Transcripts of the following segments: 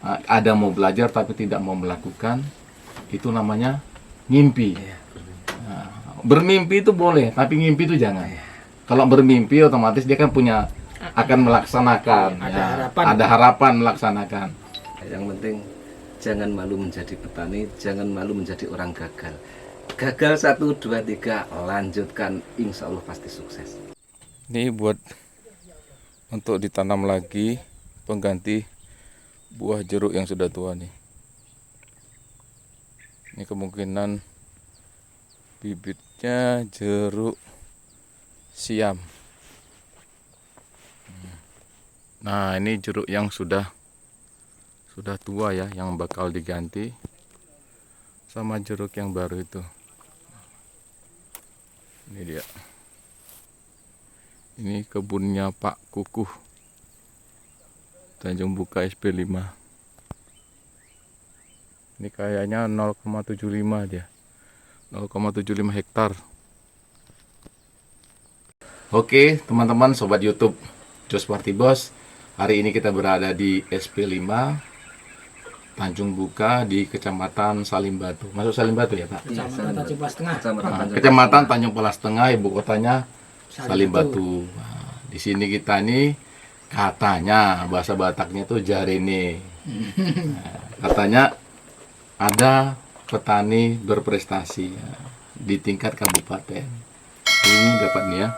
ada mau belajar tapi tidak mau melakukan, itu namanya ngimpi. Nah, bermimpi itu boleh, tapi ngimpi itu jangan. Kalau bermimpi otomatis dia kan punya akan melaksanakan, ada harapan melaksanakan. Yang penting jangan malu menjadi petani, jangan malu menjadi orang gagal. Gagal 1, 2, 3, lanjutkan, insya Allah pasti sukses. Ini buat untuk ditanam lagi pengganti buah jeruk yang sudah tua nih. Ini kemungkinan bibitnya jeruk siam. Nah, ini jeruk yang sudah tua ya, yang bakal diganti sama jeruk yang baru itu. Ini dia. Ini kebunnya Pak Kukuh, Tanjung Buka SP5. Ini kayaknya 0,75 dia, 0,75 hektar. Oke teman-teman sobat YouTube Jos Party Bos, hari ini kita berada di SP5 Tanjung Buka di Kecamatan Salimbatu. Masuk Salimbatu ya Pak? Kecamatan Tanjung Palas Tengah. Kecamatan Tanjung Palas Tengah, ibu kotanya Salimbatu. Nah, di sini kita nih katanya bahasa Bataknya tuh jarene. Nah, katanya ada petani berprestasi ya, di tingkat kabupaten. Ini dapat nih ya.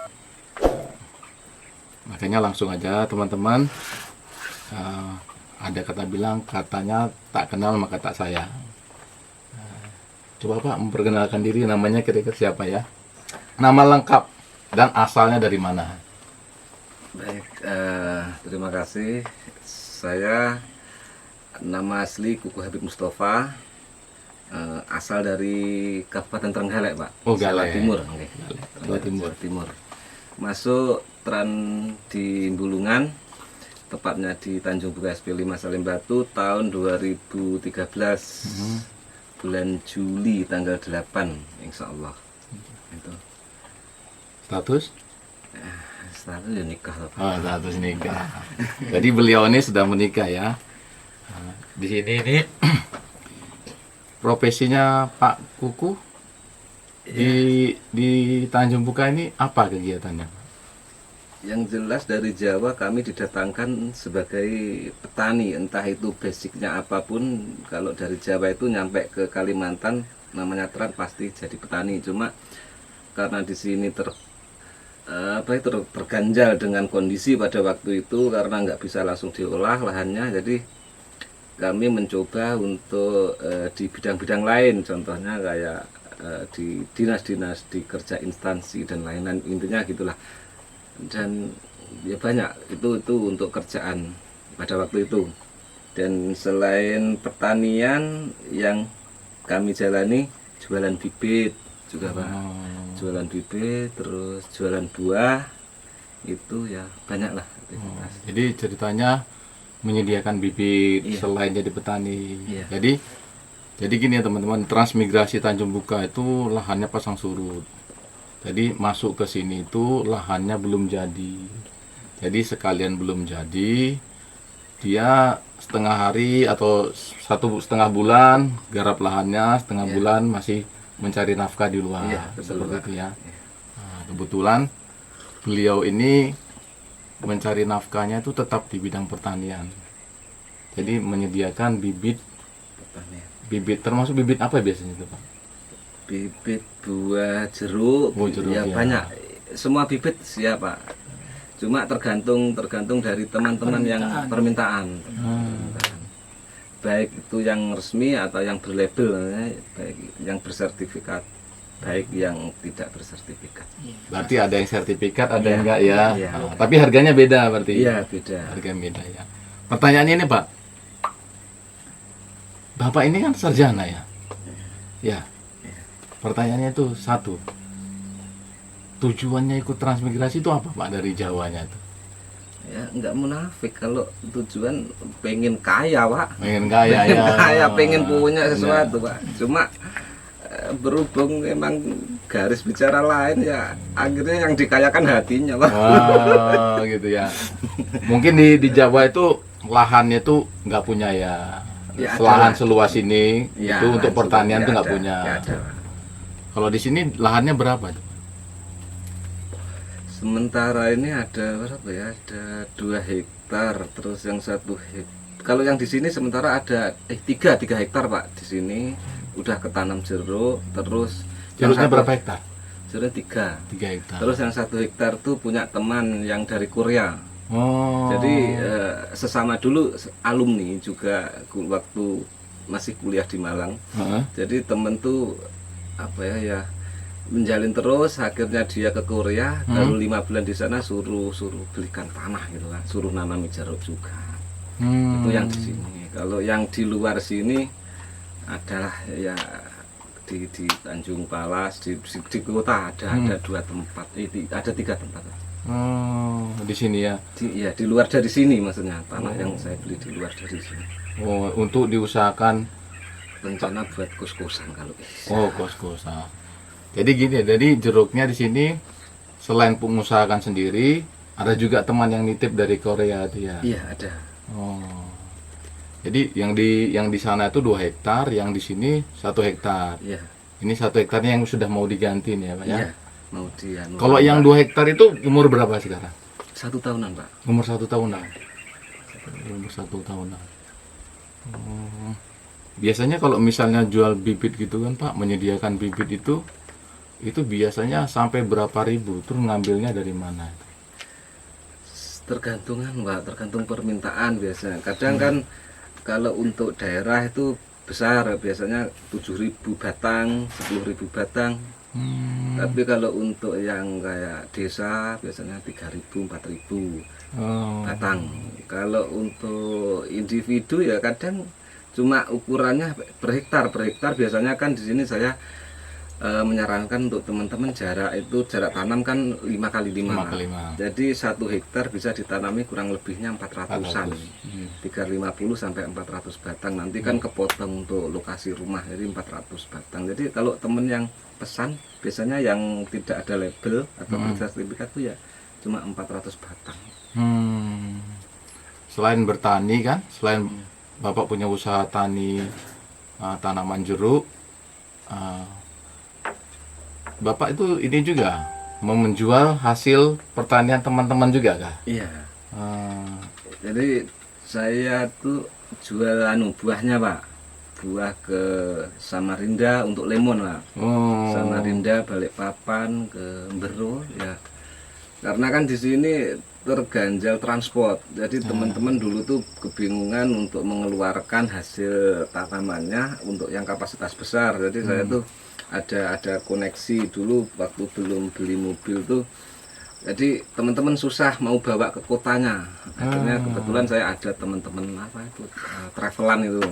Makanya langsung aja teman-teman. Ada kata bilang katanya tak kenal maka tak sayang. Coba Pak memperkenalkan diri, namanya kira-kira siapa ya? Nama lengkap dan asalnya dari mana? Baik, terima kasih. Saya nama asli Kukuh Habib Mustafa, asal dari Kabupaten Trenggalek Pak. Oh, Jawa Galek. Timur. Jawa Timur. Masuk tren di Bulungan, tepatnya di Tanjung Buka SP5 Salimbatu tahun 2013 bulan Juli tanggal 8 insya Allah. Itu Status? status ya nikah Pak. Oh, status nikah. Jadi beliau ini sudah menikah ya. Nah, di sini ini profesinya Pak Kuku di Tanjung Buka ini apa kegiatannya? Yang jelas dari Jawa kami didatangkan sebagai petani, entah itu basicnya apapun. Kalau dari Jawa itu nyampe ke Kalimantan namanya Tran pasti jadi petani. Cuma karena di sini terganjal dengan kondisi pada waktu itu karena nggak bisa langsung diolah lahannya, jadi kami mencoba untuk di bidang-bidang lain, contohnya kayak di dinas-dinas, di kerja instansi dan lain-lain, intinya gitulah. Dan ya banyak itu untuk kerjaan pada waktu itu. Dan selain pertanian yang kami jalani, jualan bibit juga Pak. Jualan bibit, terus jualan buah, itu ya banyak lah aktivitas. Jadi ceritanya menyediakan bibit selain jadi petani. Jadi gini ya teman-teman, transmigrasi Tanjung Buka itu lahannya pasang surut. Jadi masuk ke sini itu lahannya belum jadi. Jadi sekalian belum jadi, dia setengah hari atau 1,5 bulan garap lahannya, setengah bulan masih mencari nafkah di luar. Seperti itu ya. Nah, kebetulan beliau ini mencari nafkahnya itu tetap di bidang pertanian. Jadi menyediakan bibit Pertanian. Bibit termasuk bibit apa biasanya itu Pak? Bibit buah jeruk, ya banyak. Semua bibit siap Pak. Cuma tergantung dari teman-teman yang permintaan. Baik itu yang resmi atau yang berlabel, baik yang bersertifikat, baik yang tidak bersertifikat. Berarti ada yang sertifikat, ada yang enggak ya. Tapi harganya beda berarti. Iya, beda. Harganya beda ya. Pertanyaannya ini Pak. Bapak ini kan sarjana ya. Ya. Pertanyaannya itu satu. Tujuannya ikut transmigrasi itu apa Pak dari Jawanya itu? Ya nggak munafik, kalau tujuan pengen kaya Pak. Pengen kaya ya. Kaya, pengen punya sesuatu Pak. Cuma berhubung memang garis bicara lain ya, akhirnya yang dikayakan hatinya Pak. Wah, gitu ya. Mungkin di Jawa itu lahannya tuh nggak punya ya, Ya, lahan ada. seluas ini Ya, itu untuk lahan pertanian seluas tuh ya nggak ada, punya. ya ada. Kalau di sini lahannya berapa tuh? Sementara ini ada berapa ya? Ada 2 hektar, terus yang 1 hektar. Kalau yang di sini sementara ada 3 hektar Pak. Di sini udah ketanam jeruk, terus yang Jeruknya satu berapa hektar? jeruk 3. 3 hektar. Terus yang 1 hektar tuh punya teman yang dari Korea. Oh. Jadi sesama dulu alumni juga waktu masih kuliah di Malang. Heeh. Jadi temen tuh apa ya menjalin terus, akhirnya dia ke Korea, baru 5 bulan di sana suruh belikan tanah gitu kan, suruh nanami jeruk juga. Itu yang di sini. Kalau yang di luar sini adalah ya di Tanjung Palas, di kota ada 2 tempat, ada 3 tempat. Oh, di sini ya. Di luar dari sini maksudnya, tanah yang saya beli di luar dari sini. Oh, untuk diusahakan. Rencana buat kos-kosan kalau bisa. Oh, kos-kosan. Jadi gini, jadi jeruknya di sini selain pengusahakan sendiri, ada juga teman yang nitip dari Korea itu ya. Iya ada. Oh. Jadi yang di sana itu 2 hektar, yang di sini 1 hektar. Iya. Ini 1 hektarnya yang sudah mau diganti nih ya, Pak ya. Iya. Mau Kalau yang 2 hektar itu umur berapa sekarang? 1 tahunan Pak. Umur 1 tahunan. Umur 1 tahunan. Oh. Biasanya kalau misalnya jual bibit gitu kan Pak, menyediakan bibit itu biasanya sampai berapa ribu? Terus ngambilnya dari mana? Tergantungan Pak, tergantung permintaan biasanya. Kadang kan kalau untuk daerah itu besar, biasanya 7.000 batang, 10.000 batang. Tapi kalau untuk yang kayak desa biasanya 3.000, 4.000 batang. Kalau untuk individu ya kadang cuma ukurannya per hektar. Biasanya kan di sini saya menyarankan untuk teman-teman jarak tanam kan 5x5. 5x5. Jadi 1 hektar bisa ditanami kurang lebihnya 400-an. 350 sampai 400 batang. Nanti kan kepotong untuk lokasi rumah jadi 400 batang. Jadi kalau temen yang pesan biasanya yang tidak ada label atau bersertifikat itu ya cuma 400 batang. Selain bertani kan, selain Bapak punya usaha tani tanaman jeruk, Bapak itu ini juga mau menjual hasil pertanian teman-teman juga kah? Iya. Jadi saya tuh jual buahnya Pak, buah ke Samarinda untuk lemon lah. Samarinda, Balikpapan, ke Mbero ya. Karena kan di sini terganjal transport, jadi teman-teman dulu tuh kebingungan untuk mengeluarkan hasil tanamannya untuk yang kapasitas besar. Jadi saya tuh ada koneksi dulu waktu belum beli mobil tuh. Jadi teman-teman susah mau bawa ke kotanya. Akhirnya kebetulan saya ada teman-teman travelan itu.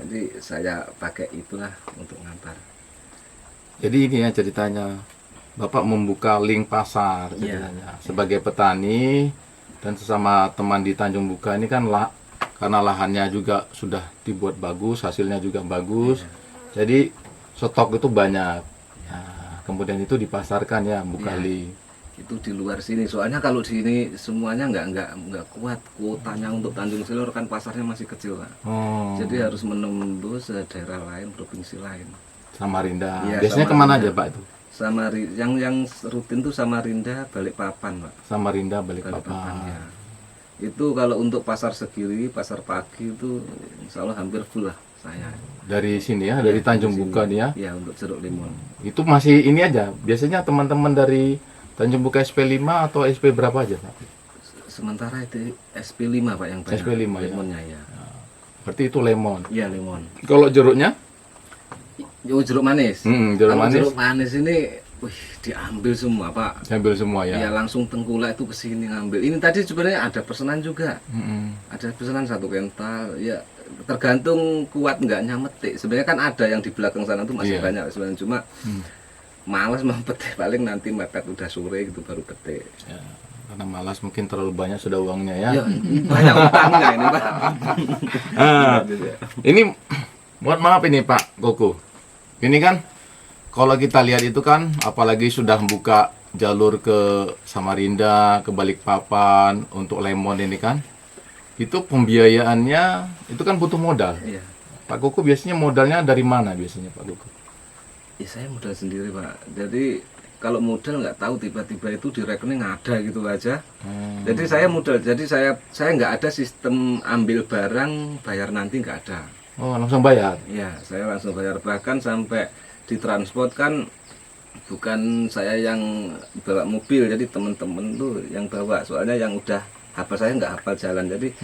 Jadi saya pakai itulah untuk ngantar. Jadi ini ya ceritanya, Bapak membuka link pasar ceritanya. Sebagai petani dan sesama teman di Tanjung Buka ini kan karena lahannya juga sudah dibuat bagus, hasilnya juga bagus. Jadi stok itu banyak. Nah, kemudian itu dipasarkan ya, buka link. Itu di luar sini. Soalnya kalau di sini semuanya nggak kuat kuotanya untuk Tanjung Silur kan pasarnya masih kecil Pak. Jadi harus menembus daerah lain, provinsi lain. Samarinda. Ya, Biasanya Samarinda. kemana aja Pak itu? Yang rutin tuh Samarinda, Balikpapan Pak. Samarinda, Balikpapan. Ya. Itu kalau untuk pasar segiri, pasar pagi itu insya Allah hampir full lah saya. Dari sini ya, dari Tanjung Buka nih ya. Iya, untuk jeruk limon. Itu masih ini aja. Biasanya teman-teman dari Tanjung Buka SP5 atau SP berapa aja Pak? Sementara itu SP5 Pak yang banyak. SP5 lemonnya ya. Berarti itu lemon. Iya, lemon. Kalau jeruknya? Jeruk manis. Jeruk Kalau manis. jeruk manis ini diambil semua Pak. Diambil semua ya. Iya, langsung tengkulak itu ke sini ngambil. Ini tadi sebenarnya ada pesanan juga. Ada pesanan 1 kental. Ya tergantung kuat enggaknya metik. Sebenarnya kan ada yang di belakang sana tuh masih banyak sebenarnya, cuma malas mau petik, paling nanti mepet udah sore gitu baru petik. Ya, karena malas mungkin terlalu banyak sudah uangnya ya. Ya, banyak utangnya ini Pak. Ini mohon maaf ini Pak Koko. Ini kan kalau kita lihat itu kan apalagi sudah buka jalur ke Samarinda, ke Balikpapan untuk lemon ini kan. Itu pembiayaannya itu kan butuh modal. Iya. Pak Koko biasanya modalnya dari mana biasanya Pak Koko? Ya saya modal sendiri Pak. Jadi kalau modal nggak tahu tiba-tiba itu di rekening ada gitu aja. Jadi saya modal. Jadi saya nggak ada sistem ambil barang bayar nanti, nggak ada. Oh, langsung bayar. Ya saya langsung bayar, bahkan sampai ditransport kan bukan saya yang bawa mobil, jadi teman-teman tuh yang bawa. Soalnya yang udah hafal, saya nggak hafal jalan. Jadi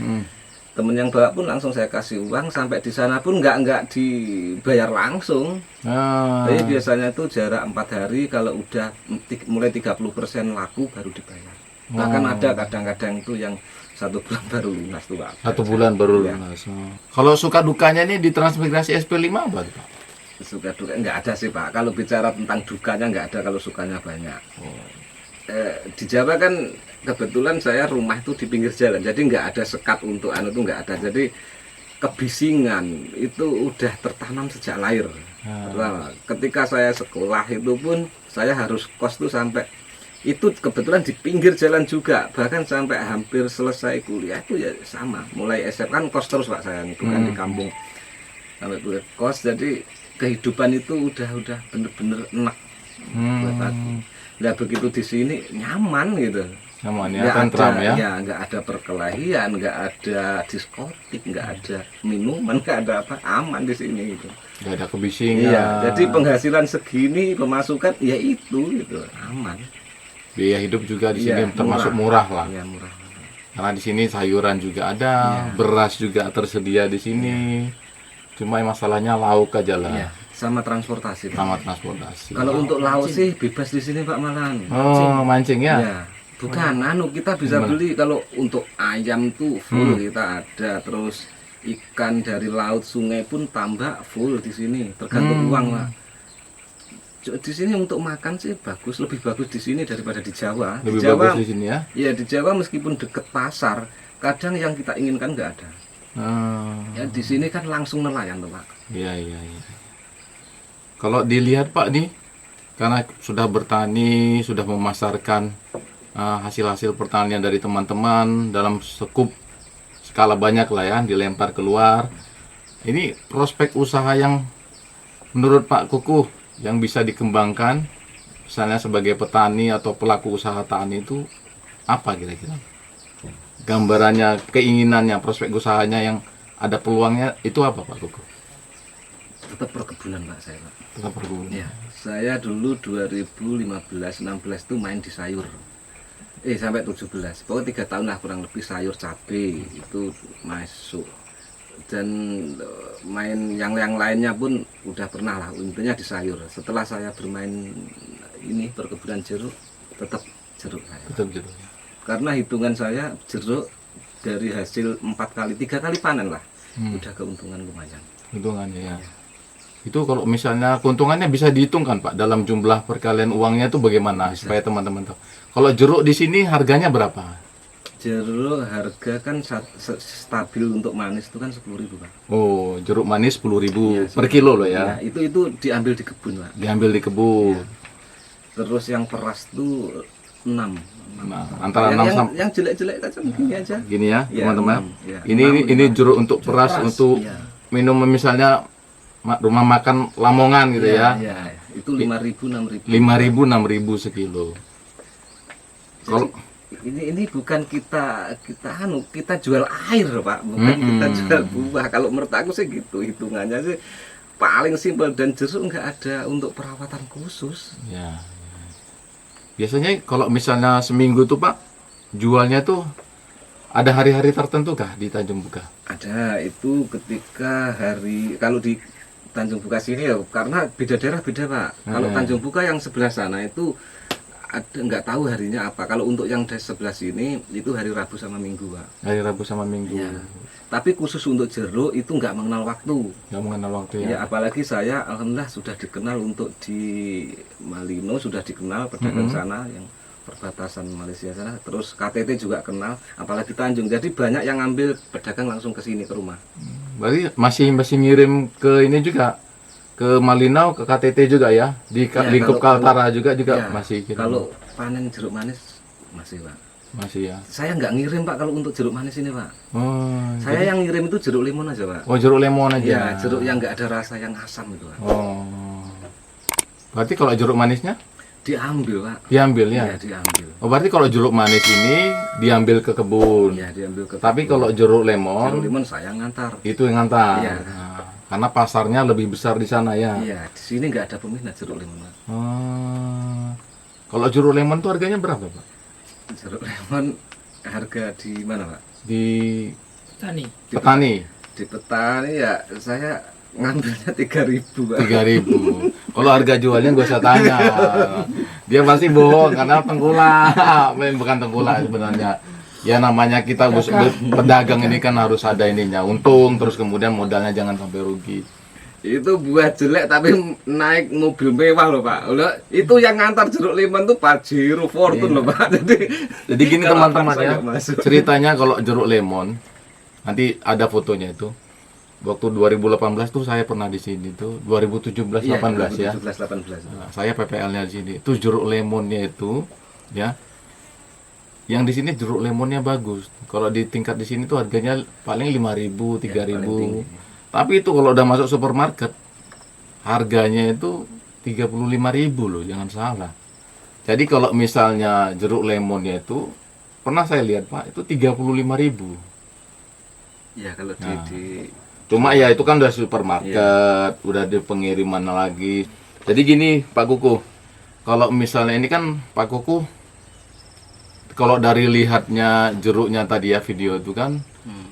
temen yang bawa pun langsung saya kasih uang, sampai di sana pun nggak dibayar langsung. Jadi biasanya itu jarak 4 hari, kalau udah mulai 30% laku baru dibayar. Bahkan ada kadang-kadang itu yang 1 bulan baru lunas tuh Pak. 1 bulan baru Ya. lunas. Kalau suka dukanya nih di transmigrasi SP5 apa tuh, Pak? Suka duka nggak ada sih Pak. Kalau bicara tentang dukanya nggak ada, kalau sukanya banyak. Di Jawa kan kebetulan saya rumah itu di pinggir jalan, jadi nggak ada sekat untuk anu tuh nggak ada. Jadi kebisingan itu udah tertanam sejak lahir. Pertama, ketika saya sekolah itu pun saya harus kos tuh sampai itu kebetulan di pinggir jalan juga, bahkan sampai hampir selesai kuliah itu ya sama. Mulai SMA kan kos terus Pak saya, bukan di kampung. Sampai kuliah kos, jadi kehidupan itu udah bener-bener enak buat aku. Nah begitu di sini nyaman gitu. Nyaman ya, tentram ya. Ya nggak ada perkelahian, nggak ada diskotik, nggak ada minuman, nggak ada apa, aman di sini gitu. Nggak ada kebisingan. Iya, jadi penghasilan segini, pemasukan ya itu gitu, aman. Biaya hidup juga di sini Iya, termasuk murah lah. Iya murah. Karena di sini sayuran juga ada, beras juga tersedia di sini. Cuma masalahnya lauk aja lah. Iya, sama transportasi Pak. Sama transportasi. Kalau untuk laut sih bebas di sini Pak malahan. Oh, mancing ya? Ya, bukan kita bisa beli. Kalau untuk ayam tuh full kita ada, terus ikan dari laut sungai pun tambah full di sini, tergantung uang lah. Di sini untuk makan sih bagus, lebih bagus di sini daripada di Jawa. Lebih di Jawa, bagus di sini ya? Ya di Jawa meskipun deket pasar, kadang yang kita inginkan nggak ada. Ya di sini kan langsung nelayan tuh Pak. Iya. Kalau dilihat Pak nih, karena sudah bertani, sudah memasarkan hasil-hasil pertanian dari teman-teman dalam skala banyak lah ya, dilempar keluar. Ini prospek usaha yang menurut Pak Kukuh yang bisa dikembangkan, misalnya sebagai petani atau pelaku usaha tani itu apa kira-kira? Gambarannya, keinginannya, prospek usahanya yang ada peluangnya itu apa Pak Kukuh? Tetap perkebunan Pak saya Pak. Tetap perkebunan. Ya, saya dulu 2015-16 tuh main di sayur. Sampai 17. Pokoknya 3 tahun lah kurang lebih, sayur cabai itu masuk. Dan main yang lainnya pun udah pernah lah, intinya di sayur. Setelah saya bermain ini perkebunan jeruk, tetap jeruk saya. Tetap jeruk. Karena hitungan saya jeruk dari hasil 3 kali panen lah, udah keuntungan lumayan. Keuntungannya ya. Itu kalau misalnya keuntungannya bisa dihitung kan Pak, dalam jumlah perkalian uangnya itu bagaimana supaya teman-teman tahu. Kalau jeruk di sini harganya berapa? Jeruk harga kan stabil untuk manis itu kan 10.000 Pak. Oh, jeruk manis 10.000 Iya, per kilo loh ya. Ya, itu diambil di kebun Pak. Diambil di kebun. Terus yang peras tuh 6. Nah, antara 6 sampai yang jelek-jelek aja gini aja. gini ya, Ya, teman-teman. 6, ya. Ini 6, ini 5. jeruk untuk peras, untuk Iya. minum misalnya rumah makan Lamongan gitu ya. Iya, itu 5.000 6.000. 5.000 6.000 sekilo. Kalau ini bukan kita jual air Pak, bukan kita jual buah. Kalau menurut aku sih gitu hitungannya sih, paling simpel. Dan jeruk nggak ada untuk perawatan khusus. ya. Biasanya kalau misalnya seminggu tuh Pak, jualnya tuh ada hari-hari tertentu kah di Tanjung Buka? Ada, itu ketika hari, kalau di Tanjung Buka sini ya, karena beda daerah beda Pak. Kalau Tanjung Buka yang sebelah sana itu ada, nggak tahu harinya apa. Kalau untuk yang di sebelah sini itu hari Rabu sama Minggu Pak. Hari Rabu sama Minggu. Ya. Tapi khusus untuk jeruk itu nggak mengenal waktu. Nggak mengenal waktu Ya, ya. apalagi saya alhamdulillah sudah dikenal untuk di Malino, sudah dikenal pedagang sana yang perbatasan Malaysia sana. Terus KTT juga kenal, apalagi Tanjung. Jadi banyak yang ambil pedagang langsung ke sini ke rumah. Berarti masih ngirim ke ini juga, ke Malinau, ke KTT juga ya, di Ya, lingkup kalau- Kaltara juga Ya, masih kirim. kalau panen jeruk manis masih Pak. Masih ya. Saya nggak ngirim Pak kalau untuk jeruk manis ini Pak. Oh, Saya yang ngirim itu jeruk limon aja Pak. oh jeruk lemon aja. Ya, jeruk yang nggak ada rasa yang asam itu Pak. Oh. Berarti kalau jeruk manisnya Diambil Pak. diambil ya? Iya, diambil. Oh, berarti kalau jeruk manis ini diambil ke kebun. Iya, diambil ke Tapi kebun. kalau jeruk lemon jeruk limon saya ngantar. itu yang ngantar. Iya. Nah, karena pasarnya lebih besar di sana ya. Iya, di sini nggak ada peminat jeruk limon Pak. Oh. Kalau jeruk lemon tuh harganya berapa, Pak? Jeruk lemon harga di mana Pak? Di Tani. petani Di petani ya saya ngambilnya 3.000 Pak. 3.000. Kalau harga jualnya gak usah tanya. Dia pasti bohong karena tengkulak. Bukan tengkulak sebenarnya. Ya namanya kita pedagang ini kan harus ada ininya, untung terus kemudian modalnya jangan sampai rugi. Itu buat jelek tapi naik mobil mewah loh Pak. Loh, itu yang ngantar jeruk lemon tuh Pajero Fortune loh Pak. Jadi gini kalau teman-teman saya ya, nggak masuk. ceritanya kalau jeruk lemon, nanti ada fotonya itu. Waktu 2018 tuh saya pernah di sini tuh, 2017-18 ya. 2017-18. Nah, saya PPL-nya di sini. Itu jeruk lemonnya itu, ya. Yang di sini jeruk lemonnya bagus. Kalau di tingkat di sini tuh harganya paling 5.000, 3.000. Tapi itu kalau udah masuk supermarket, harganya itu 35.000 loh, jangan salah. Jadi kalau misalnya jeruk lemonnya itu, pernah saya lihat Pak, itu 35.000. Ya kalau Nah. di Cuma ya itu kan udah supermarket, udah di pengiriman lagi. Jadi gini Pak Kuku, kalau misalnya ini kan Pak Kuku, kalau dari lihatnya jeruknya tadi ya video itu kan,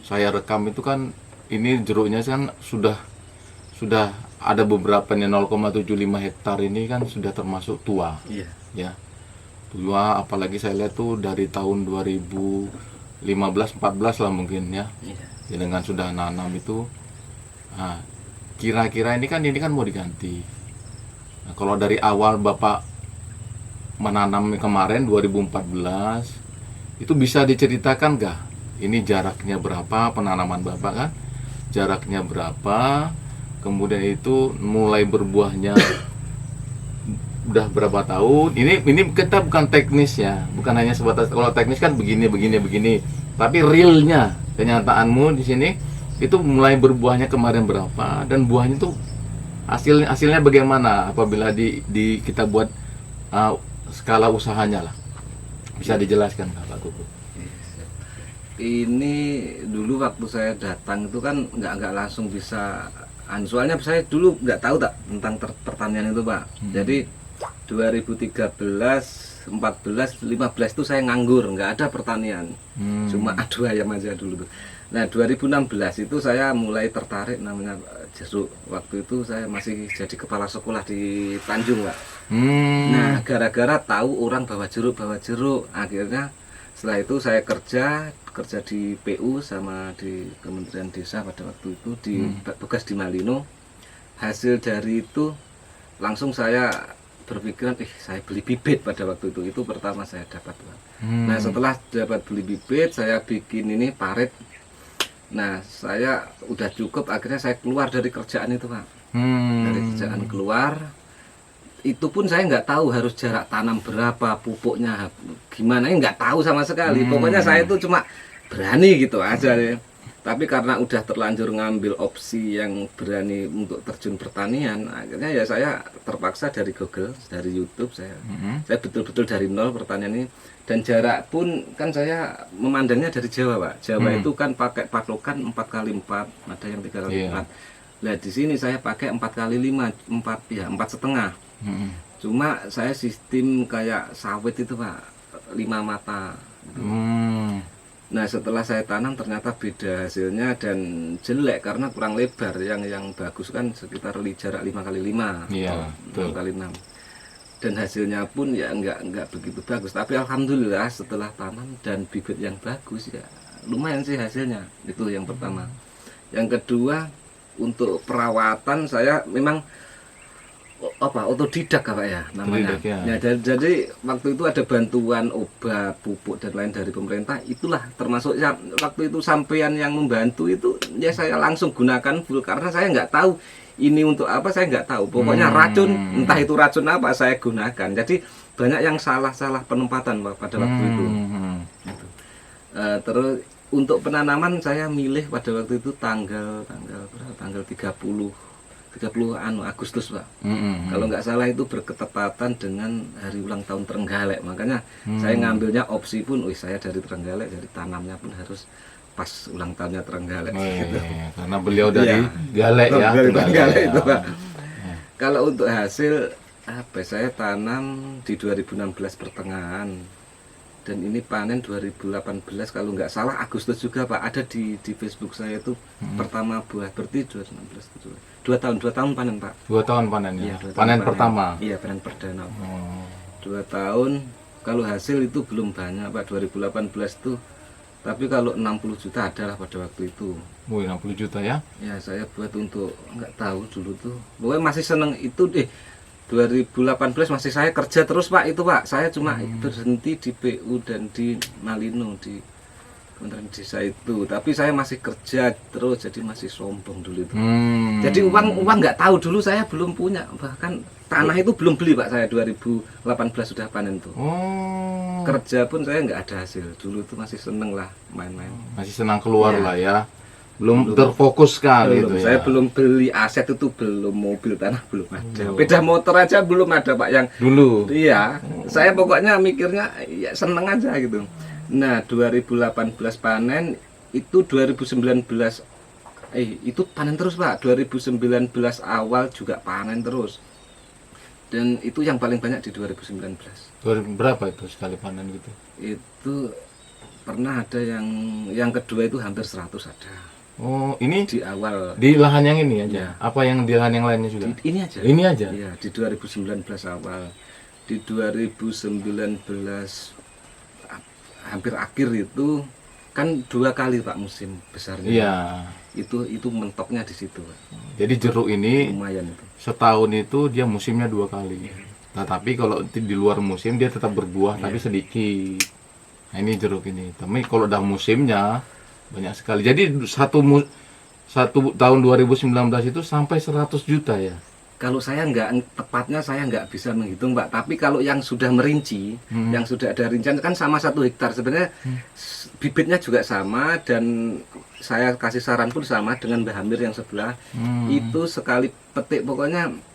saya rekam itu kan, ini jeruknya kan sudah ada beberapanya 0,75 hektar ini kan sudah termasuk tua, Iya. ya tua. Apalagi saya lihat tuh dari tahun 2015-14 lah mungkin ya. Iya. Ya, dengan sudah nanam itu. Nah, kira-kira ini kan mau diganti. Nah, kalau dari awal Bapak menanam kemarin 2014 itu bisa diceritakan gak? Ini jaraknya berapa penanaman Bapak kan? Jaraknya berapa? Kemudian itu mulai berbuahnya udah berapa tahun? Ini kita bukan teknis ya, bukan hanya sebatas kalau teknis kan begini. Tapi realnya kenyataanmu di sini itu mulai berbuahnya kemarin berapa dan buahnya tuh hasilnya bagaimana apabila kita buat skala usahanya lah, bisa dijelaskan Pak Kuku? Ini dulu waktu saya datang itu kan nggak langsung bisa, soalnya saya dulu nggak tahu tentang pertanian itu Pak. Jadi 2013, 14, 15 itu saya nganggur, nggak ada pertanian, cuma adu ayam aja dulu tuh. Nah 2016 itu saya mulai tertarik namanya jeruk. Waktu itu saya masih jadi kepala sekolah di Tanjung Pak. Nah gara-gara tahu orang bawa jeruk, akhirnya setelah itu saya kerja di PU sama di Kementerian Desa pada waktu itu tugas di Malino. Hasil dari itu langsung saya berpikiran, saya beli bibit pada waktu itu pertama saya dapat Pak. Nah setelah dapat beli bibit saya bikin ini parit. Nah saya udah cukup, akhirnya saya keluar dari kerjaan itu Pak. Dari kerjaan keluar, itu pun saya nggak tahu harus jarak tanam berapa, pupuknya gimana, nggak tahu sama sekali. Pokoknya saya itu cuma berani gitu aja deh. Tapi karena udah terlanjur ngambil opsi yang berani untuk terjun pertanian, akhirnya ya saya terpaksa dari Google, dari YouTube saya betul-betul dari nol pertanian ini. Dan jarak pun kan saya memandangnya dari Jawa Pak. Jawa itu kan pakai patokan 4x4, ada yang 3x4. Nah di sini saya pakai 4x5, 4,5. Cuma saya sistem kayak sawit itu Pak, 5 mata. Nah setelah saya tanam ternyata beda hasilnya dan jelek karena kurang lebar. Yang bagus kan sekitar jarak 5x5 atau 6x6. Dan hasilnya pun ya nggak begitu bagus. Tapi alhamdulillah setelah tanam dan bibit yang bagus ya lumayan sih hasilnya. Itu yang pertama. Yang kedua, untuk perawatan saya memang otodidak Pak ya namanya. Ya, jadi waktu itu ada bantuan obat, pupuk dan lain dari pemerintah. Itulah termasuk ya, waktu itu sampean yang membantu itu ya saya langsung gunakan full karena saya nggak tahu ini untuk apa, saya nggak tahu. Pokoknya racun, entah itu racun apa saya gunakan. Jadi banyak yang salah penempatan Pak pada waktu itu. Terus untuk penanaman saya milih pada waktu itu tanggal berapa? Tanggal 30 Agustus, Pak. Kalau nggak salah itu berketepatan dengan hari ulang tahun Trenggalek. Makanya saya ngambilnya opsi pun, saya dari Trenggalek, jadi tanamnya pun harus pas ulang tahunnya Trenggalek. Gitu. Karena beliau dari Galek ya. Dari Trenggalek ya. itu, Pak. Kalau untuk hasil saya tanam di 2016 pertengahan. Dan ini panen 2018 kalau nggak salah Agustus juga, Pak. Ada di Facebook saya itu pertama buah, berarti 2016 2 tahun panen, Pak. 2 tahun panen ya. Iya, Panen pertama. Iya, panen perdana. 2 tahun. Kalau hasil itu belum banyak, Pak. 2018 itu, tapi kalau 60 juta adalah pada waktu itu. Wih, 60 juta ya. Ya, saya buat untuk nggak tahu dulu tuh. Pokoknya masih seneng itu deh. 2018 masih saya kerja terus, Pak, itu, Pak. Saya cuma berhenti di PU dan di Malino, di Kementerian Desa itu. Tapi saya masih kerja terus, jadi masih sombong dulu itu. Jadi uang nggak tahu dulu, saya belum punya. Bahkan tanah itu belum beli, Pak, saya 2018 sudah panen tuh. Kerja pun saya nggak ada hasil. Dulu tuh masih seneng lah main-main. Masih senang keluar lah ya. Belum terfokuskan gitu ya. Saya belum beli aset itu, belum mobil tanah belum ada. Sepeda motor aja belum ada, Pak, yang dulu. Iya. Saya pokoknya mikirnya ya seneng aja gitu. Nah, 2018 panen itu 2019 itu panen terus, Pak. 2019 awal juga panen terus. Dan itu yang paling banyak di 2019. Berapa itu sekali panen gitu? Itu pernah ada yang kedua itu hampir 100 ada. Oh, ini Di awal. di lahan yang ini aja. Ya. Apa yang di lahan yang lainnya juga? Ini aja. Ini aja. Iya, di 2019 awal. Di 2019 hampir akhir itu kan 2 kali, Pak, musim besarnya. Iya. Itu mentoknya di situ, Pak. Jadi jeruk ini Lumayan itu. setahun itu dia musimnya 2 kali. Nah, tapi kalau di luar musim dia tetap berbuah tapi sedikit. Nah, ini jeruk ini. Tapi kalau udah musimnya banyak sekali. Jadi satu tahun 2019 itu sampai 100 juta ya. Kalau saya tepatnya saya nggak bisa menghitung, Pak. Tapi kalau yang sudah merinci, yang sudah ada rincian kan sama 1 hektar. Sebenarnya bibitnya juga sama dan saya kasih saran pun sama dengan Mbah Hamir yang sebelah. Itu sekali petik pokoknya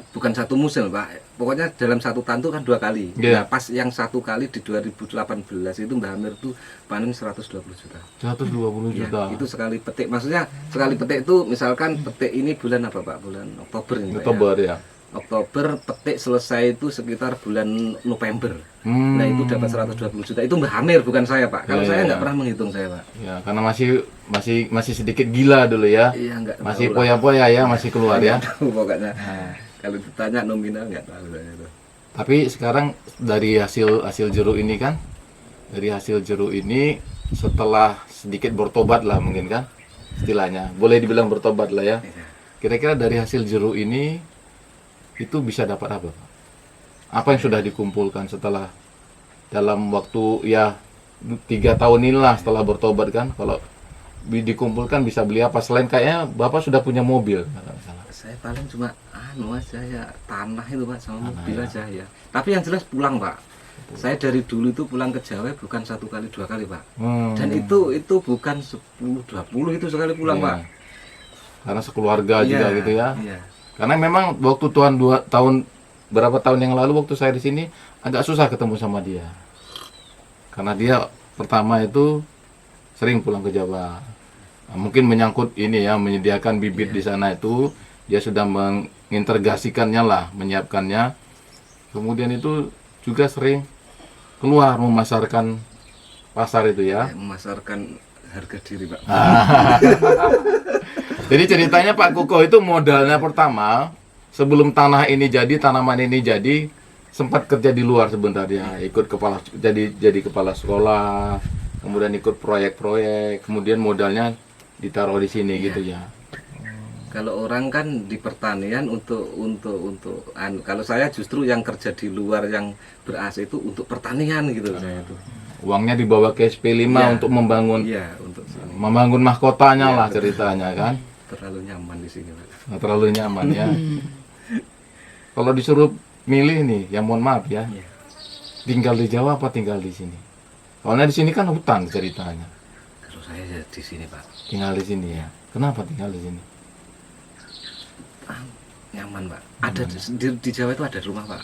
bukan 1 musim, Pak. Pokoknya dalam 1 tahun itu kan 2 kali. Yeah. Nah, pas yang 1 kali di 2018 itu Mbah Hamir itu panen 120 juta. 120 juta. Ya, itu sekali petik. Maksudnya sekali petik itu misalkan petik ini bulan apa, Pak? Bulan Oktober ini, Pak, Oktober ya. Oktober, petik selesai itu sekitar bulan November. Nah, itu dapat 120 juta. Itu Mbah Hamir, bukan saya, Pak. Kalau saya nggak pernah menghitung saya, Pak. Ya, karena masih sedikit gila dulu ya. Iya, nggak masih tahu lah. poya-poya ya, masih keluar ya. Nggak tahu pokoknya. Kalau ditanya nominal nggak tahu saya itu. Tapi sekarang dari hasil jeruk ini kan, dari hasil jeruk ini setelah sedikit bertobat lah mungkin kan, istilahnya. Boleh dibilang bertobat lah ya. Kira-kira dari hasil jeruk ini itu bisa dapat apa, Pak? Apa yang sudah dikumpulkan setelah dalam waktu ya 3 tahun inilah setelah bertobat kan? Kalau dikumpulkan bisa beli apa? Selain kayaknya Bapak sudah punya mobil. Saya paling cuma aja ya, tanah itu, Pak, sama mobil aja ya. Tapi yang jelas pulang, Pak. Saya dari dulu itu pulang ke Jawa bukan 1 kali 2 kali, Pak. Dan itu bukan 10-20 itu sekali pulang, Pak. Karena sekeluarga juga gitu ya. Iya. Karena memang waktu Tuhan 2 tahun berapa tahun yang lalu waktu saya di sini agak susah ketemu sama dia. Karena dia pertama itu sering pulang ke Jawa. Nah, mungkin menyangkut ini ya, menyediakan bibit di sana itu dia sudah mengintegrasikannya lah, menyiapkannya. Kemudian itu juga sering keluar memasarkan pasar itu ya. Memasarkan harga diri, Pak. Jadi ceritanya Pak Kuko itu modalnya pertama sebelum tanah ini jadi, tanaman ini jadi, sempat kerja di luar sebentar ya, ikut jadi kepala sekolah, kemudian ikut proyek-proyek, kemudian modalnya ditaruh di sini gitu ya. Kalau orang kan di pertanian untuk kalau saya justru yang kerja di luar yang ber-AC itu untuk pertanian gitu saya itu. Uangnya dibawa ke SP5 untuk membangun membangun mahkotanya lah ceritanya kan. Terlalu nyaman di sini, Pak. Terlalu nyaman ya. Kalau disuruh milih nih, ya mohon maaf ya. Tinggal di Jawa apa tinggal di sini? Soalnya di sini kan hutan ceritanya. Kalau saya ya di sini Pak, Tinggal di sini ya. Kenapa tinggal di sini? nyaman Pak. Ada di Jawa itu ada rumah Pak.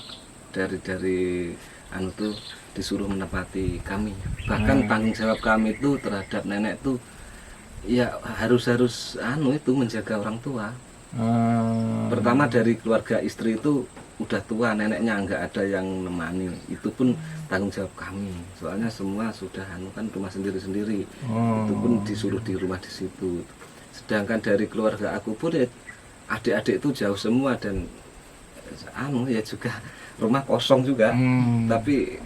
Dari anu tuh disuruh menempati kami. Bahkan tanggung jawab kami itu terhadap nenek tuh ya harus anu itu menjaga orang tua. Pertama dari keluarga istri itu udah tua, neneknya nggak ada yang nemani. Itu pun tanggung jawab kami. Soalnya semua sudah anu kan rumah sendiri-sendiri. Itu pun disuruh di rumah di situ. Sedangkan dari keluarga aku pun ya adik-adik itu jauh semua dan anu ya juga rumah kosong juga. Tapi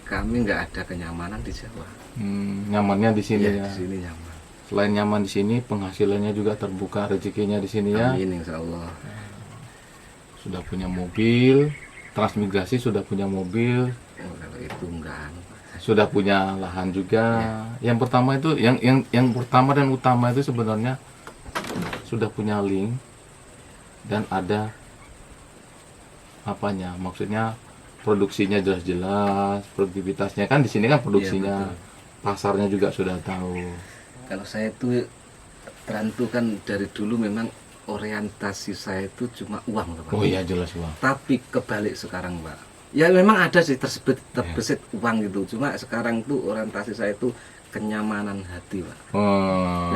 kami nggak ada kenyamanan di Jawa. Nyamannya di sini ya. Di sini nyaman. Selain nyaman di sini, penghasilannya juga terbuka rezekinya di sini ya. Amin insya Allah. Sudah punya mobil, transmigrasi sudah punya mobil, Oh, kalau itu enggak anu, Pak. sudah punya lahan juga. Yang pertama itu, yang pertama dan utama itu sebenarnya sudah punya link dan ada apanya, maksudnya produksinya jelas-jelas, produktivitasnya kan di sini kan produksinya, pasarnya juga sudah tahu. Kalau saya itu terantu kan dari dulu memang orientasi saya itu cuma uang Pak. Oh iya jelas Bang. Tapi kebalik sekarang Pak. Ya memang ada sih terbesit uang gitu. Cuma sekarang tuh orientasi saya itu kenyamanan hati Pak.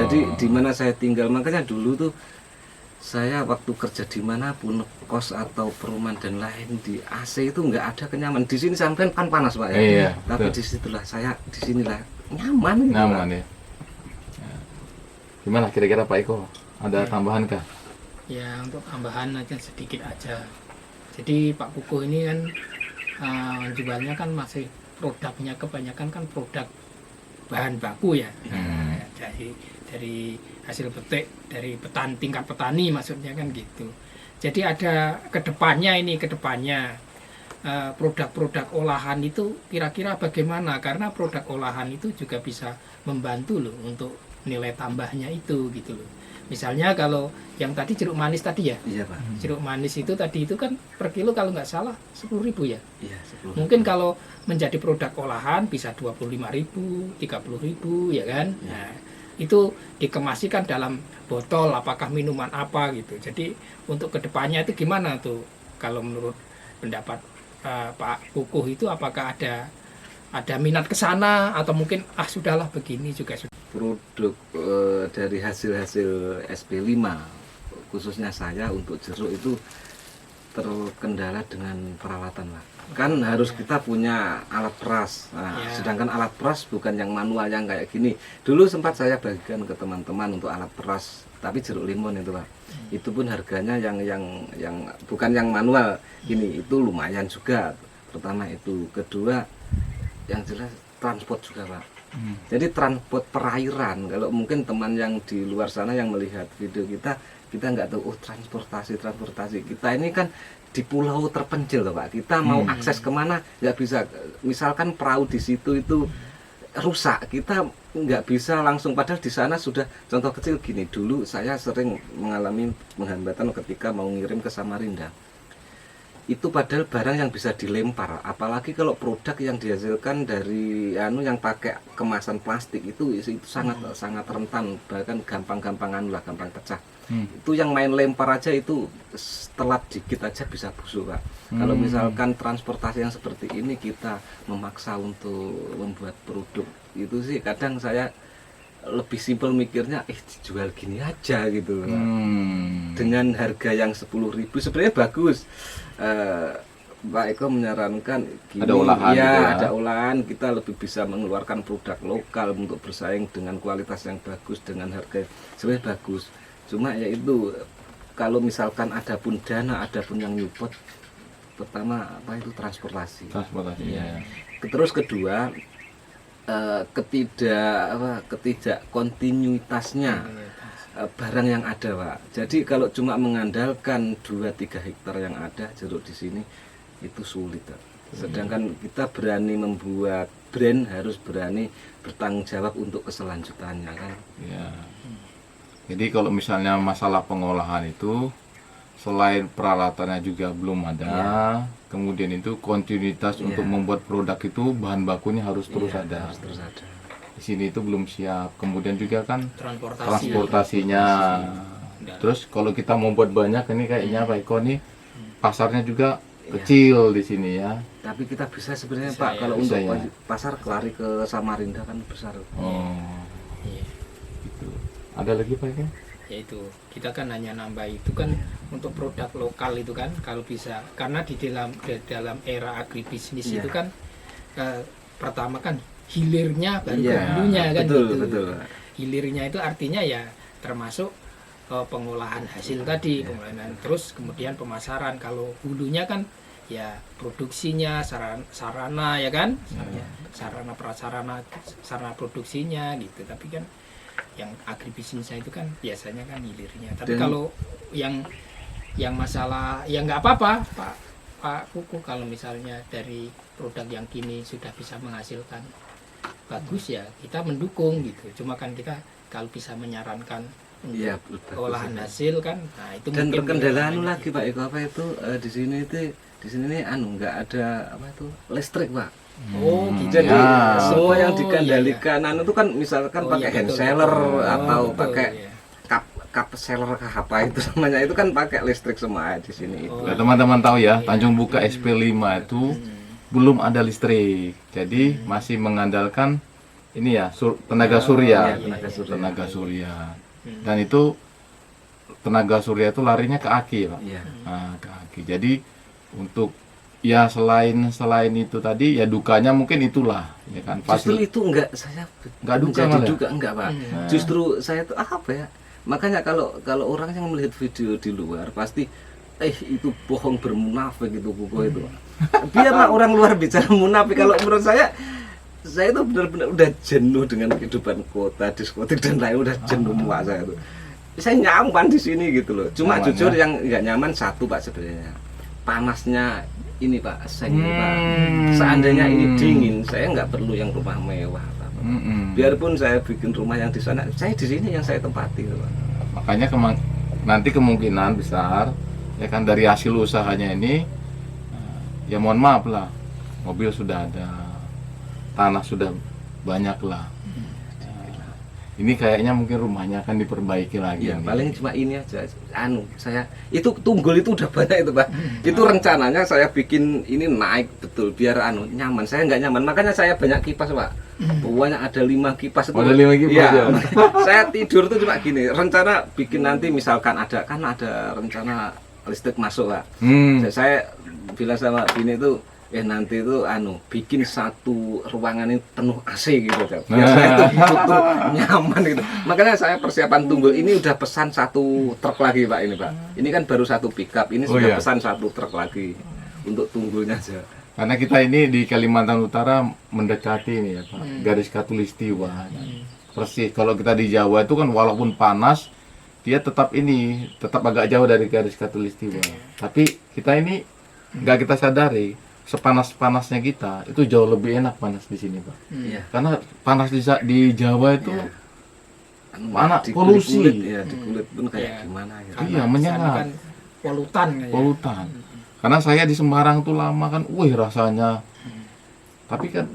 Jadi di mana saya tinggal, makanya dulu tuh saya waktu kerja dimanapun, kos atau perumahan dan lain di AC itu nggak ada kenyamanan. Di sini sampai kan panas Pak ya. Iya, Tapi betul. disitulah saya di sinilah nyaman gitu, Pak. Nyaman ya. Gimana kira-kira Pak Eko? Ada tambahan kah? Ya untuk tambahan aja sedikit aja. Jadi Pak Kukuh ini kan jualnya kan masih produknya kebanyakan kan produk bahan baku ya. Nah, dari hasil petik dari tingkat petani maksudnya kan gitu. Jadi ada kedepannya produk-produk olahan itu kira-kira bagaimana, karena produk olahan itu juga bisa membantu loh untuk nilai tambahnya itu gitu loh. Misalnya kalau yang tadi jeruk manis tadi ya, Iya Pak. jeruk manis itu tadi itu kan per kilo kalau nggak salah 10.000 ya. Iya 10. Mungkin kalau menjadi produk olahan bisa 25.000, 30.000 ya kan. Nah, itu dikemasikan dalam botol, apakah minuman apa gitu. Jadi untuk kedepannya itu gimana tuh kalau menurut pendapat Pak Kukuh itu, apakah ada minat ke sana atau mungkin sudahlah begini juga sudah. Produk dari hasil SP5 khususnya saya untuk jeruk itu terkendala dengan peralatan Pak. Kan harus kita punya alat peras. Nah, sedangkan alat peras bukan yang manual yang kayak gini. Dulu sempat saya bagikan ke teman-teman untuk alat peras, tapi jeruk limon itu Pak. Itu pun harganya yang bukan yang manual gini, itu lumayan juga. Pertama itu, kedua yang jelas transport juga Pak. Jadi transport perairan, kalau mungkin teman yang di luar sana yang melihat video kita nggak tahu, oh transportasi kita ini kan di pulau terpencil loh Pak. Kita mau akses kemana nggak bisa. Misalkan perahu di situ itu rusak, kita nggak bisa langsung, padahal di sana sudah. Contoh kecil gini, dulu saya sering mengalami penghambatan ketika mau ngirim ke Samarinda. Itu padahal barang yang bisa dilempar, apalagi kalau produk yang dihasilkan dari yang pakai kemasan plastik itu sangat rentan, bahkan gampang pecah. Itu yang main lempar aja itu telat dikit aja bisa busuk Pak. Kalau misalkan transportasi yang seperti ini kita memaksa untuk membuat produk itu sih kadang saya lebih simpel mikirnya, dijual gini aja gitu Pak. Dengan harga yang 10.000 sebenarnya bagus. Pak Eko menyarankan gini, ada olahan ya, gitu ya. ada olahan, kita lebih bisa mengeluarkan produk lokal untuk bersaing dengan kualitas yang bagus, dengan harga sebenarnya bagus. Cuma ya itu, kalau misalkan ada pun dana, ada pun yang nyupport, pertama itu transportasi. Ya. Terus kedua, ketidak kontinuitasnya barang yang ada Pak. Jadi kalau cuma mengandalkan 2-3 hektar yang ada jeruk di sini itu sulit Pak. Sedangkan kita berani membuat brand, harus berani bertanggung jawab untuk keselanjutannya kan. Ya. Jadi kalau misalnya masalah pengolahan itu selain peralatannya juga belum ada, kemudian itu kontinuitas untuk membuat produk itu bahan bakunya harus terus ada. Harus terus ada. Di sini itu belum siap. Kemudian juga kan transportasi. transportasinya. Terus kalau kita mau buat banyak ini kayaknya Pak Eko nih pasarnya juga kecil di sini ya. Tapi kita bisa sebenarnya Bisa Pak, ya, kalau bisa untuk ya. pasar lari ke Samarinda kan besar. Oh, Iya. gitu. Ada lagi Pak Eko? Yaitu kita kan hanya nambah itu kan untuk produk lokal itu kan kalau bisa, karena di dalam era agribisnis itu kan pertama kan hilirnya baru ke hulunya kan betul, gitu. betul. Hilirnya itu artinya ya termasuk pengolahan hasil tadi, pengolahan, terus kemudian pemasaran. Kalau hulunya kan ya produksinya, sarana ya kan, sarana prasarana, sarana produksinya gitu. Tapi kan yang agribisnisnya itu kan biasanya kan hilirnya. Tapi kalau yang masalah ya nggak apa-apa Pak Kuku, kalau misalnya dari produk yang kini sudah bisa menghasilkan bagus ya kita mendukung gitu. Cuma kan kita kalau bisa menyarankan Iya, olahan hasil kan, nah itu dan mungkin terkendala lebih lagi Pak Eko, apa itu di sini nih nggak ada apa itu listrik Pak. Oh gitu. Jadi Ya. semua yang Oh, dikendalikan itu kan misalkan Oh, pakai iya, hand betul, seller betul. atau Oh, betul, pakai iya. cup seller apa itu namanya, itu kan pakai listrik semua di sini itu. Ya, teman-teman tahu ya, Tanjung Buka SP5 itu belum ada listrik. Jadi masih mengandalkan ini ya, tenaga surya. Iya, tenaga surya. Tenaga surya. Dan itu tenaga surya itu larinya ke aki, Pak. Iya. Nah, ke aki. Jadi untuk ya selain itu tadi ya dukanya mungkin itulah, ya kan. Justru itu saya Nggak duka menjadi malah. duka enggak Pak. Justru saya tuh apa ya? Makanya kalau orang yang melihat video di luar pasti itu bohong bermunafik itu buku itu. Biarlah orang luar bicara munafik. Kalau menurut saya itu benar-benar udah jenuh dengan kehidupan kota, diskotik dan lain, udah jenuh muak saya itu. Saya nyaman di sini gitu loh. Cuma Nyaman, jujur ya? yang nggak nyaman satu Pak sebenarnya. Panasnya ini Pak, Pak. Seandainya ini dingin, saya nggak perlu yang rumah mewah Pak. Biarpun saya bikin rumah yang di sana, saya di sini yang saya tempati Pak. Makanya nanti kemungkinan besar ya kan dari hasil usahanya ini ya mohon maaf lah, mobil sudah ada, tanah sudah banyak lah. Ini kayaknya mungkin rumahnya akan diperbaiki lagi. Ya, nih. paling cuma ini aja. Saya itu tunggul itu udah banyak itu Pak. Itu rencananya saya bikin ini naik betul biar nyaman. Saya nggak nyaman, makanya saya banyak kipas Pak. Banyak ada 5 kipas itu. Ada 5 kipas ya. ya? Saya tidur tuh cuma gini. Rencana bikin nanti misalkan ada rencana listrik masuk Pak. Saya bilang sama bini itu nanti itu bikin satu ruangan ini penuh AC gitu kan. Biar saya tuh hidup tuh nyaman gitu. Makanya saya persiapan tunggul ini udah pesan 1 truk lagi Pak ini Pak. Ini kan baru 1 pickup, ini sudah pesan 1 truk lagi untuk tunggulnya aja. Karena kita ini di Kalimantan Utara mendekati ini ya Pak, garis khatulistiwa. Persis kalau kita di Jawa itu kan walaupun panas dia tetap agak jauh dari garis khatulistiwa. Tapi kita ini nggak kita sadari, sepanas-panasnya kita itu jauh lebih enak panas di sini Pak. Iya. Karena panas di Jawa itu panas, Di polusi. kulit, ya, di kulit pun kayak Iya. gimana ya. Karena Iya, sana menyengat. kan polutan ya. Polutan. Karena saya di Semarang tuh lama kan, rasanya. Tapi kan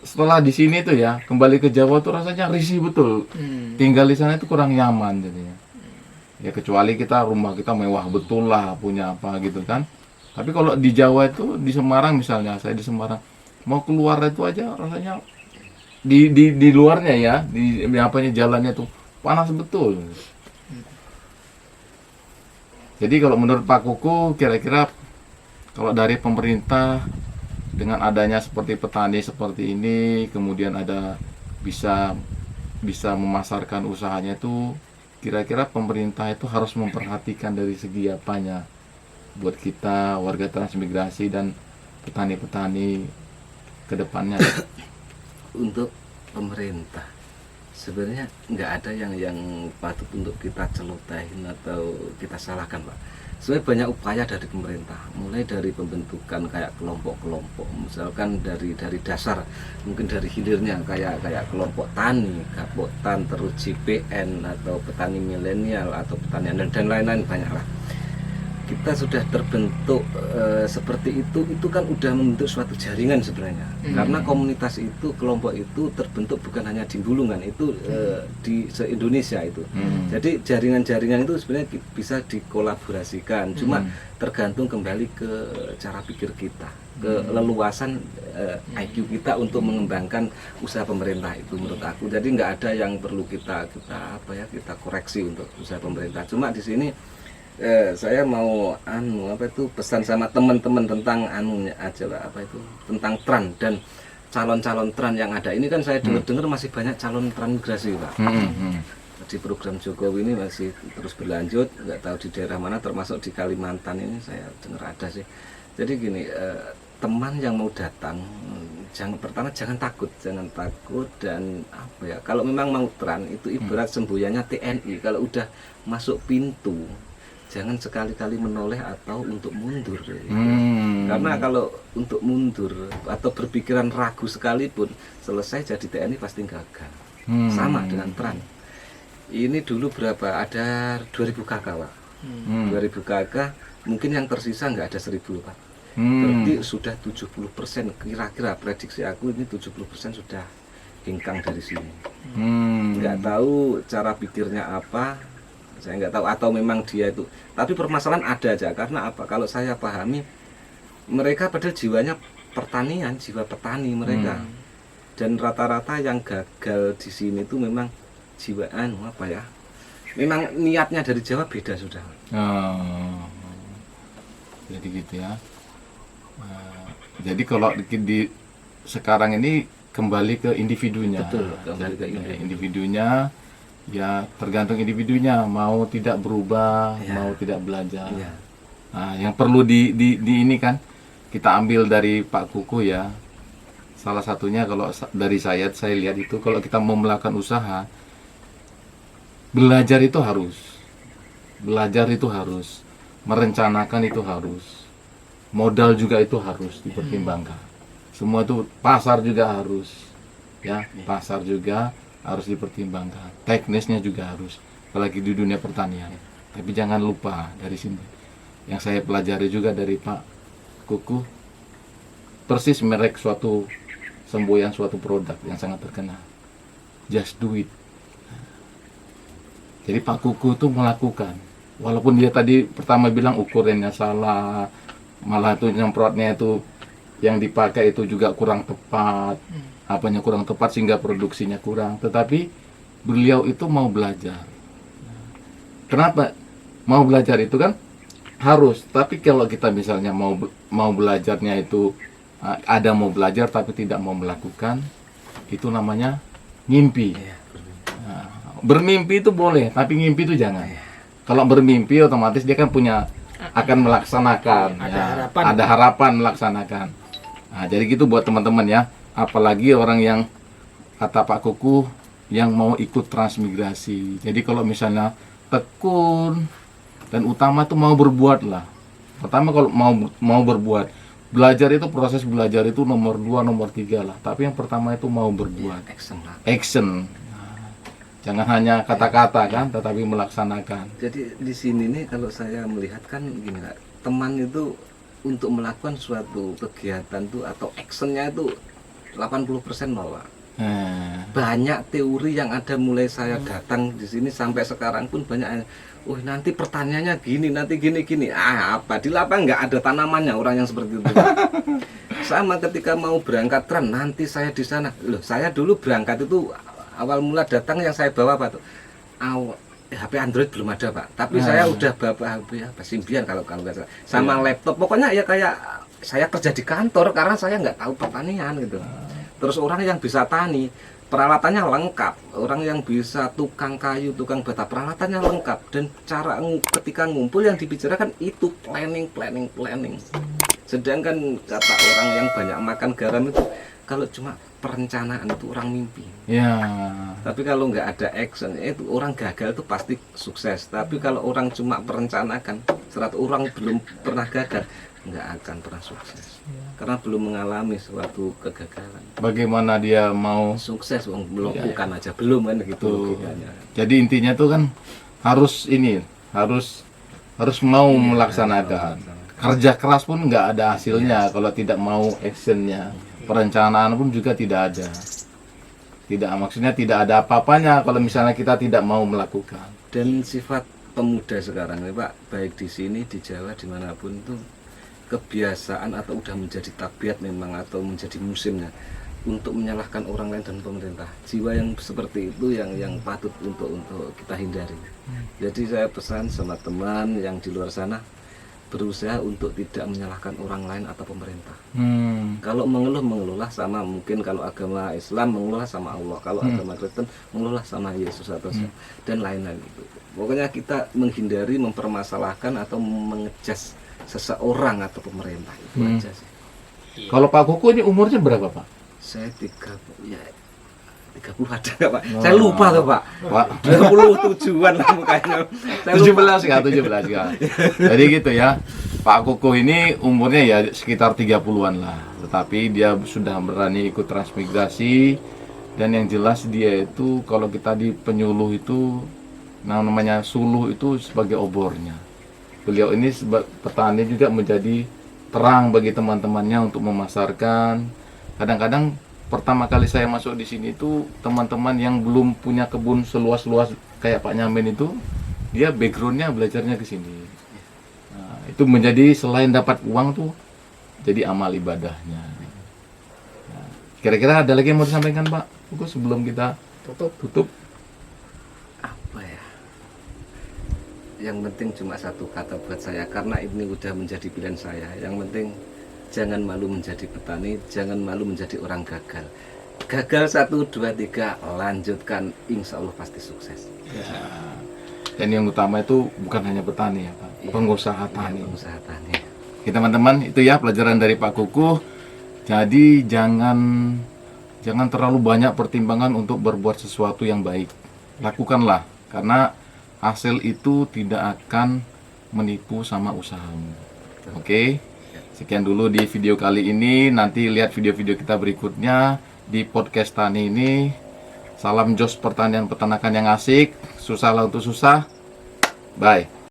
setelah di sini tuh ya, kembali ke Jawa tuh rasanya risih betul. Tinggal di sana itu kurang nyaman jadinya. Ya kecuali rumah kita mewah betul lah, punya apa gitu kan. Tapi kalau di Jawa itu, di Semarang misalnya, saya di Semarang, mau keluar itu aja rasanya di luarnya ya, di jalannya tuh panas betul. Jadi kalau menurut Pak Kuku, kira-kira kalau dari pemerintah dengan adanya seperti petani seperti ini, kemudian ada bisa memasarkan usahanya itu, kira-kira pemerintah itu harus memperhatikan dari segi apanya buat kita warga transmigrasi dan petani-petani ke depannya. Untuk pemerintah sebenarnya nggak ada yang patut untuk kita celotehin atau kita salahkan Pak. Sebenarnya banyak upaya dari pemerintah, mulai dari pembentukan kayak kelompok-kelompok, misalkan dari dasar, mungkin dari hilirnya kayak kelompok tani, Gapotan, terus JPN atau petani milenial atau petani dan lain-lain banyak lah. kita sudah terbentuk seperti itu kan udah membentuk suatu jaringan sebenarnya. Karena komunitas itu, kelompok itu terbentuk bukan hanya di Bulungan, itu di se-Indonesia itu. Jadi jaringan-jaringan itu sebenarnya bisa dikolaborasikan, cuma tergantung kembali ke cara pikir kita, ke leluasan IQ kita untuk mengembangkan usaha pemerintah itu menurut aku. Jadi nggak ada yang perlu kita koreksi untuk usaha pemerintah. Cuma di sini saya mau pesan sama teman-teman tentang aja lah, tentang tran dan calon-calon tran yang ada. Ini kan saya dengar masih banyak calon transmigrasi, Pak. Di program Jokowi ini masih terus berlanjut, nggak tahu di daerah mana, termasuk di Kalimantan ini saya dengar ada sih. Jadi gini, teman yang mau datang, jangan takut dan kalau memang mau tran itu ibarat semboyannya TNI. Kalau udah masuk pintu, jangan sekali-kali menoleh atau untuk mundur. Karena kalau untuk mundur atau berpikiran ragu sekalipun, selesai jadi TNI pasti gagal. Sama dengan tran. Ini dulu berapa? Ada 2000 kakak, Pak. 2000 kakak, mungkin yang tersisa nggak ada 1000, Pak. Berarti sudah 70%, kira-kira prediksi aku ini 70% sudah hengkang dari sini. Nggak tahu cara pikirnya apa, saya nggak tahu, atau memang dia itu. Tapi permasalahan ada aja, karena apa? Kalau saya pahami, mereka padahal jiwanya pertanian, jiwa petani mereka. Dan rata-rata yang gagal di sini itu memang jiwaan memang niatnya dari Jawa beda sudah. Jadi gitu ya. Jadi kalau di sekarang ini kembali ke individunya. Betul, kembali ke individunya. Ya tergantung individunya mau tidak berubah, mau tidak belajar. Nah, yang perlu di ini kan kita ambil dari Pak Kuku ya. Salah satunya kalau dari saya lihat itu, kalau kita mau melakukan usaha, belajar itu harus, merencanakan itu harus, modal juga itu harus dipertimbangkan. Semua itu, pasar juga harus, ya, pasar juga harus dipertimbangkan, teknisnya juga harus, apalagi di dunia pertanian. Tapi jangan lupa dari sini, yang saya pelajari juga dari Pak Kuku, persis merek suatu semboyan, suatu produk yang sangat terkenal, just do it. Jadi Pak Kuku itu melakukan, walaupun dia tadi pertama bilang ukurannya salah, malah itu nyemprotnya itu yang dipakai itu juga kurang tepat, kurang tepat sehingga produksinya kurang. Tetapi beliau itu mau belajar. Kenapa mau belajar itu kan harus? Tapi kalau kita misalnya mau belajarnya itu ada mau belajar tapi tidak mau melakukan, itu namanya ngimpi. Bermimpi itu boleh, tapi ngimpi itu jangan. Kalau bermimpi otomatis dia kan akan melaksanakan, ada harapan melaksanakan. Nah, jadi gitu buat teman-teman ya, apalagi orang yang kata Pak Kuku yang mau ikut transmigrasi. Jadi kalau misalnya tekun dan utama itu mau berbuat lah. Pertama kalau mau berbuat, belajar itu, proses belajar itu nomor 2, nomor 3 lah. Tapi yang pertama itu mau berbuat, action. Jangan hanya kata-kata kan, tetapi melaksanakan. Jadi di sini nih kalau saya melihat kan gini, Kak, teman itu untuk melakukan suatu kegiatan tuh atau actionnya itu 80% nol, Pak. Banyak teori yang ada mulai saya datang di sini sampai sekarang pun banyak. Nanti pertanyaannya gini, nanti gini. Di lapangan nggak ada tanamannya orang yang seperti itu. Sama ketika mau berangkat tran, nanti saya di sana. Saya dulu berangkat itu awal mula datang yang saya bawa apa tuh? HP Android belum ada, Pak. Tapi saya udah bawa HP Symbian kalau nggak salah. Sama laptop. Pokoknya ya kayak saya kerja di kantor karena saya nggak tahu pertanian gitu. Terus orang yang bisa tani, peralatannya lengkap. Orang yang bisa tukang kayu, tukang bata, peralatannya lengkap. Dan cara ketika ngumpul yang dibicarakan itu planning. Sedangkan kata orang yang banyak makan garam itu, kalau cuma perencanaan itu orang mimpi. Tapi kalau nggak ada action, itu orang gagal itu pasti sukses. Tapi kalau orang cuma perencanakan, 100 orang belum pernah gagal, nggak akan pernah sukses. Karena belum mengalami suatu kegagalan. Bagaimana dia mau sukses, melakukan aja belum kan gitu logikanya. Jadi intinya tuh kan harus harus mau melaksanakan. Kerja keras pun nggak ada hasilnya kalau tidak mau actionnya. Perencanaan pun juga tidak ada. Maksudnya tidak ada apa-apanya kalau misalnya kita tidak mau melakukan. Dan sifat pemuda sekarang nih Pak, baik di sini, di Jawa, dimanapun itu kebiasaan atau udah menjadi tabiat memang atau menjadi musimnya untuk menyalahkan orang lain dan pemerintah. Jiwa yang seperti itu yang patut untuk kita hindari. Jadi saya pesan sama teman yang di luar sana, berusaha untuk tidak menyalahkan orang lain atau pemerintah. Kalau mengeluhlah sama, mungkin kalau agama Islam mengeluhlah sama Allah, kalau agama Kristen mengeluhlah sama Yesus atau dan lain-lain itu. Pokoknya kita menghindari mempermasalahkan atau mengejas seseorang atau pemerintah itu aja sih. Kalau Pak Kuku ini umurnya berapa Pak? Saya 30 ada nggak Pak? Saya lupa tuh Pak. 27-an lah kayaknya. 17 ya. Jadi gitu ya. Pak Kuku ini umurnya ya sekitar 30-an lah. Tetapi dia sudah berani ikut transmigrasi. Dan yang jelas dia itu kalau kita di penyuluh itu namanya suluh itu sebagai obornya. Beliau ini petani juga menjadi terang bagi teman-temannya untuk memasarkan. Kadang-kadang pertama kali saya masuk di sini itu teman-teman yang belum punya kebun seluas-luas kayak Pak Nyamin itu, dia backgroundnya belajarnya ke sini. Nah, itu menjadi selain dapat uang tuh jadi amal ibadahnya. Nah, kira-kira ada lagi yang mau disampaikan Pak Kuku sebelum kita tutup? Apa ya? Yang penting cuma satu kata buat saya, karena ini udah menjadi pilihan saya. Yang penting jangan malu menjadi petani, jangan malu menjadi orang gagal. Gagal 1, 2, 3, lanjutkan, insya Allah pasti sukses. Ya. Dan yang utama itu bukan hanya petani ya Pak, pengusaha tani. Pengusaha tani. Oke teman-teman, itu ya pelajaran dari Pak Kuku. Jadi jangan terlalu banyak pertimbangan untuk berbuat sesuatu yang baik. Lakukanlah, karena hasil itu tidak akan menipu sama usahamu. Oke, sekian dulu di video kali ini. Nanti lihat video-video kita berikutnya di podcast Tani ini. Salam jos pertanian peternakan yang asik. Susahlah untuk susah. Bye.